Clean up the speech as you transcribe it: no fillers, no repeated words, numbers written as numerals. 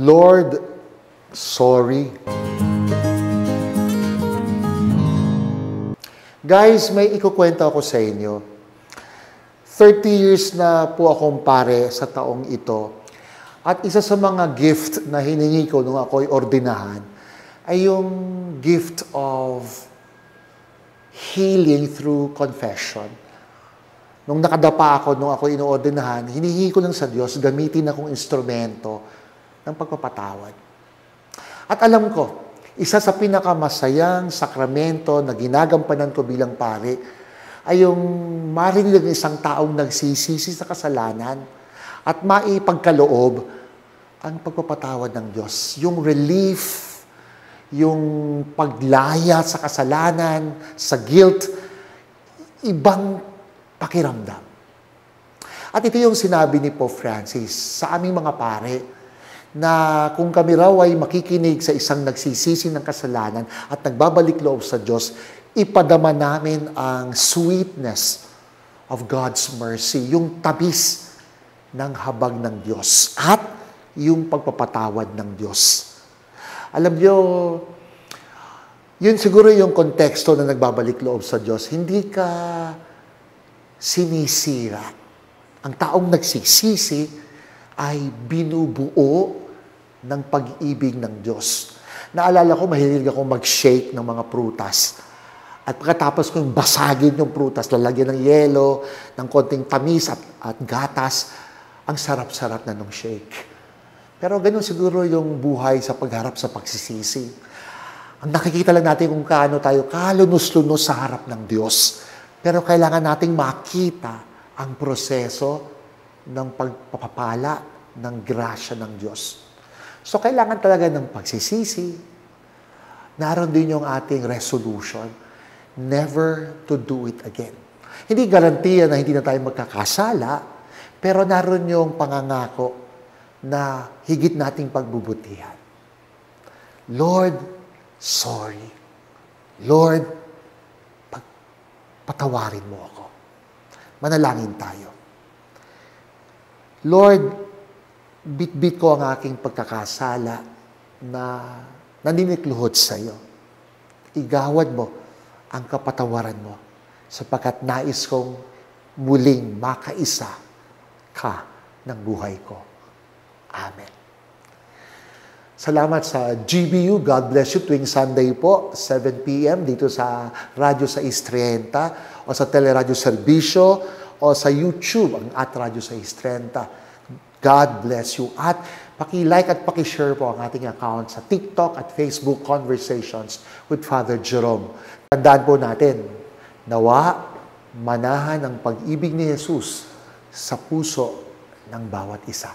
Lord, sorry. Guys, may ikukwento ako sa inyo. 30 years na po akong pare sa taong ito. At isa sa mga gift na hiningi ko nung ako'y ordinahan ay yung gift of healing through confession. Nung nakadapa ako, nung ako inoordinahan, hinihingi ko lang sa Diyos, gamitin akong instrumento ng pagpapatawad. At alam ko, isa sa pinakamasayang sakramento na ginagampanan ko bilang pare ay yung marinig ng isang taong nagsisisi sa kasalanan at maipagkaloob ang pagpapatawad ng Diyos. Yung relief, yung paglaya sa kasalanan, sa guilt, ibang pakiramdam. At ito yung sinabi ni Pope Francis sa aming mga pare, na kung kami raw ay makikinig sa isang nagsisisi ng kasalanan at nagbabalik loob sa Diyos, ipadama namin ang sweetness of God's mercy, yung tamis ng habag ng Diyos at yung pagpapatawad ng Diyos. Alam niyo, yun siguro yung konteksto na nagbabalik loob sa Diyos. Hindi ka sinisira. Ang taong nagsisisi ay binubuo ng pag-ibig ng Diyos. Naalala ko, mahilig ako mag-shake ng mga prutas. At pagkatapos kong basagin yung prutas, lalagyan ng yelo, ng konting tamis at gatas, ang sarap-sarap na nung shake. Pero ganun siguro yung buhay sa pagharap sa pagsisisi. Ang nakikita lang natin kung kaano tayo kalunos-lunos sa harap ng Diyos. Pero kailangan nating makita ang proseso ng pagpapala ng grasya ng Diyos. So, kailangan talaga ng pagsisisi. Naroon din yung ating resolution, never to do it again. Hindi garantiya na hindi na tayo magkakasala, pero naroon yung pangangako na higit nating pagbubutihan. Lord, sorry. Lord, patawarin mo ako. Manalangin tayo. Lord, bit-bit ko ang aking pagkakasala na naninikluhod sa iyo. Igawad mo ang kapatawaran mo sapagkat nais kong muling makaisa ka ng buhay ko. Amen. Salamat sa GBU. God bless you. Tuwing Sunday po, 7 p.m. dito sa Radyo 630 o sa Teleradyo Serbisyo o sa YouTube, ang @Radyo 630. God bless you. At paki-like at paki-share po ang ating account sa TikTok at Facebook, Conversations with Father Jerome. Tandaan po natin, nawa manahan ang pag-ibig ni Jesus sa puso ng bawat isa.